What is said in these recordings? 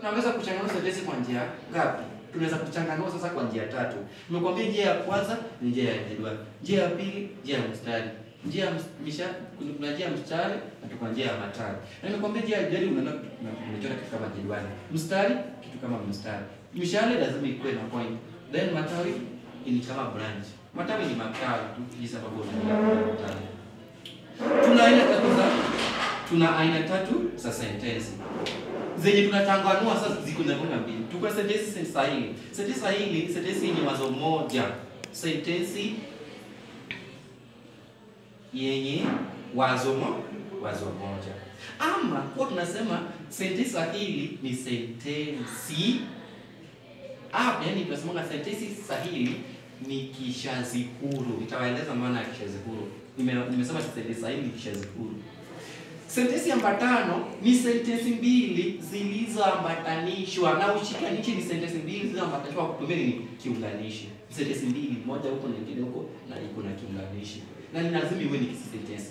tunaweza kuchanganua sentensi kwa njia ngapi? Tunaweza kuchanganua sasa kwa njia tatu. Nimekuambia njia ya kwanza ni njia ya jedwali. Njia ya pili njia ya mstari. Njia ya kuna njia ya mstari na kuna njia ya matari. Na nimekuambia njia ya jedwali unachora kitu kama jedwali. Mstari kitu kama mstari. Mishale lazima ikuwe na point. Then matawi ni kama branch. Matawi ni matawi tu kwa sababu unaona matawi. Tuna aina tatu za sentensi. Zenye tunachanganua sasa ziko na aina mbili. Tuko sentensi sahihi. Sentensi sahihi, sentensi yenye wazo moja. Sentensi yenye wazo moja. Ama kwa tunasema sentensi sahihi ni sentensi yani tunasema sentensi sahihi ni kishazi huru. Nitawaeleza maana ya kishazi huru. Nimesema sentensi sahihi ni kishazi huru. Sentensi ambatano ni sentensi mbili zilizoambatanishwa, na ushikanishi ni sentensi mbili zilizoambatanishwa kwa kutumia kiunganishi. Sentensi mbili, moja huko na nyingine huko na iko na kiunganishi. Na ni lazima iwe ni sentensi.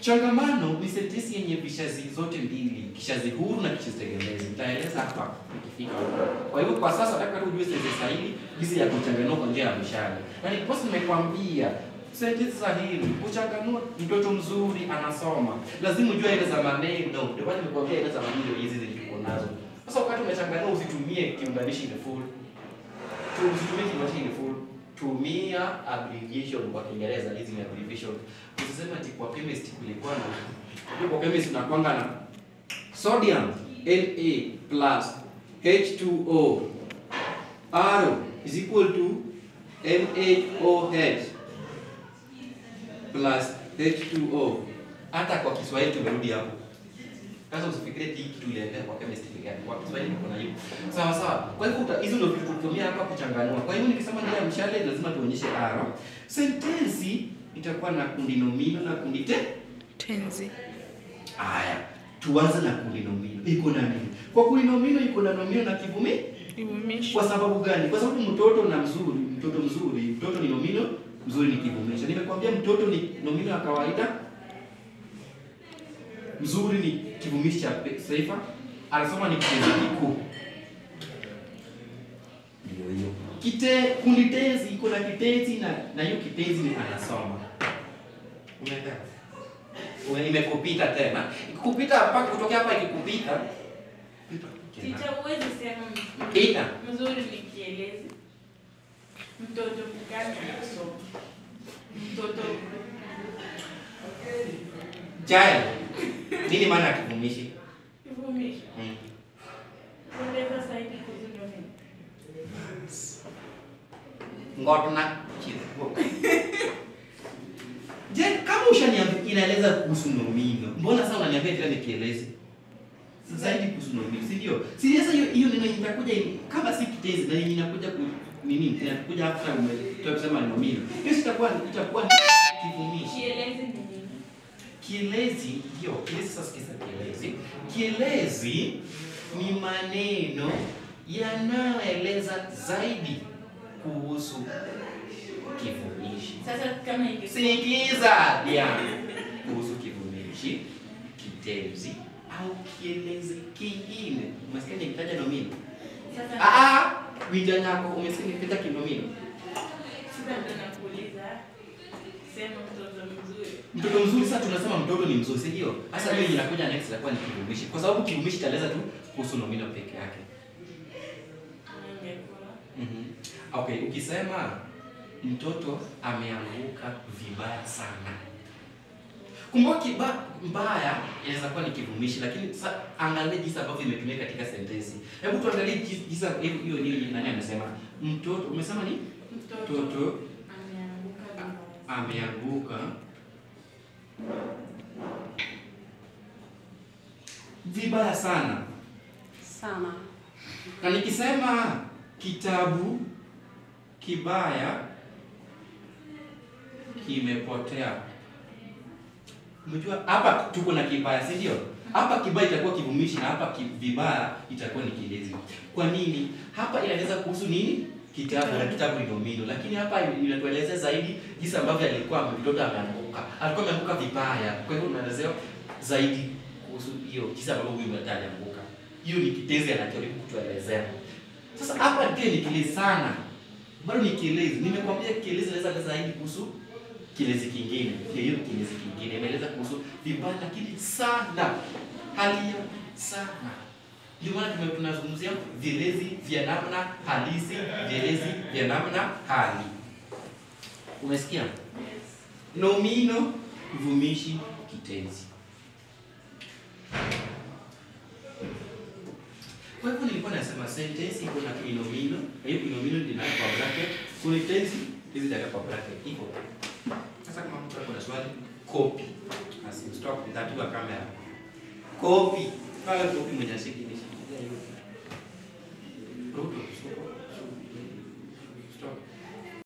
Changamano ni sentensi yenye vishazi zote mbili, kishazi huru na kishazi tegemezi. Nitaeleza hapa ikifika huko. Kwa hivyo kwa sasa nataka ujue sentensi sahihi jinsi ya kuchanganua kwa njia ya mishale. Na niposa nimekwambia sentensi sahihi kuchanganua, mtoto mzuri anasoma. Lazima ujue ile za maneno. Ndio maana nimekuambia ile za maneno hizi zilizo nazo. Sasa wakati umechanganua usitumie kiunganishi in full. Usitumie kiunganishi in full. Tumia abbreviation kwa Kiingereza, hizi ni abbreviation. Usiseme ati kwa chemistry kulikuwa na kwa chemistry tunakuanga na sodium Na plus H2O R is equal to NaOH plus H2O. Hata kwa Kiswahili tumerudi hapo. Sasa usifikirie hiki kitu ile kwa chemistry gani. Kwa Kiswahili kuna hiyo. Sawa sawa. Kwa hivyo hizo ndio vitu tutumia hapa kuchanganua. Kwa hivyo nikisema njia ya mshale lazima tuonyeshe R. Sentensi itakuwa na kundi nomino na kundi tenzi. Haya, tuanze na kundi nomino. Iko na nini? Kwa kundi nomino iko na nomino na kivumishi. Kwa sababu gani? Kwa sababu mtoto ni nomino, mzuri ni kivumishi. Nimekwambia mtoto ni nomino ya kawaida, mzuri ni kivumishi cha sifa, anasoma ni kitenzi kikuu. Ndio hiyo. Kundi tenzi iko na kitenzi na hiyo kitenzi ni anasoma. Umeelewa? Imekupita tena. Ikikupita hapa kutoka hapa ikikupita. Teacher uweze sema mzuri ni kielezi. Mtoto mkani anasoma. Mtoto Jaya. Nini maana ya kivumishi? Kivumishi. Unaweza saidi kuzundo nini? Ngotna chifu. Je, kama ushaniambia inaeleza kuhusu nomino, mbona sasa unaniambia tena nikieleze? Zaidi kuhusu nomino, si ndio? Si sasa hiyo neno itakuja kama si kitenzi na inakuja nini? Inakuja after tunasema nomino. Hiyo itakuwa kivumishi. Kielezi ni nini? Kielezi ndio, kielezi sasa kisa kielezi. Kielezi ni maneno yanayoeleza zaidi kuhusu kivumishi. Sasa kama sikiza kuhusu kivumishi, kitenzi au kielezi kingine. Umesikia nikitaja nomino? Sasa wija yako umesikia nikitaja kinomino? Sasa tunakuuliza sema mtoto mzuri. Mtoto mzuri sasa tunasema mtoto ni mzuri, si ndio? Sasa hiyo inakuja next itakuwa ni kivumishi. Kwa sababu kivumishi itaeleza tu kuhusu nomino peke yake. Okay, ukisema mtoto ameanguka vibaya sana. Kumbuka mbaya inaweza kuwa ni kivumishi, lakini sasa angalia jinsi ambavyo imetumika katika sentensi. Hebu tuangalie jinsi hiyo nani amesema? Mtoto, umesema ni? Mtoto ameanguka vibaya sana. Na nikisema kitabu kibaya kimepotea. Unajua hapa tuko na kibaya, si ndio? Hapa kibaya itakuwa kivumishi na hapa vibaya itakuwa ni kielezi. Kwa nini? Hapa inaeleza kuhusu nini? Kitabu, na kitabu ni nomino, lakini hapa inatueleza zaidi jinsi ambavyo alikuwa mtoto ameanguka. Alikuwa ameanguka vibaya. Kwa hivyo unaelezea zaidi kuhusu hiyo jinsi ambavyo huyu mtoto alianguka. Hiyo ni kitenzi anajaribu kutuelezea. Sasa hapa pia ni kielezi sana. Bado ni kielezi. Nimekwambia kielezi inaweza zaidi kuhusu kielezi kingine. Hiyo kielezi kingine imeeleza kuhusu vibaya lakini sana. Hali ya sana. Ndio maana tunazungumzia vielezi vya namna halisi, vielezi vya namna hali. Umesikia? Yes. Nomino, kivumishi, kitenzi. Kwa hivyo nilikuwa nasema sentence iko na kinomino, hiyo kinomino ndio inayo kwa bracket, kuna kitenzi hizi ndio kwa bracket iko. Sasa kama mtu ako na swali, copy. Asi stop that wa kamera. Copy. Pale copy mwenye ashiki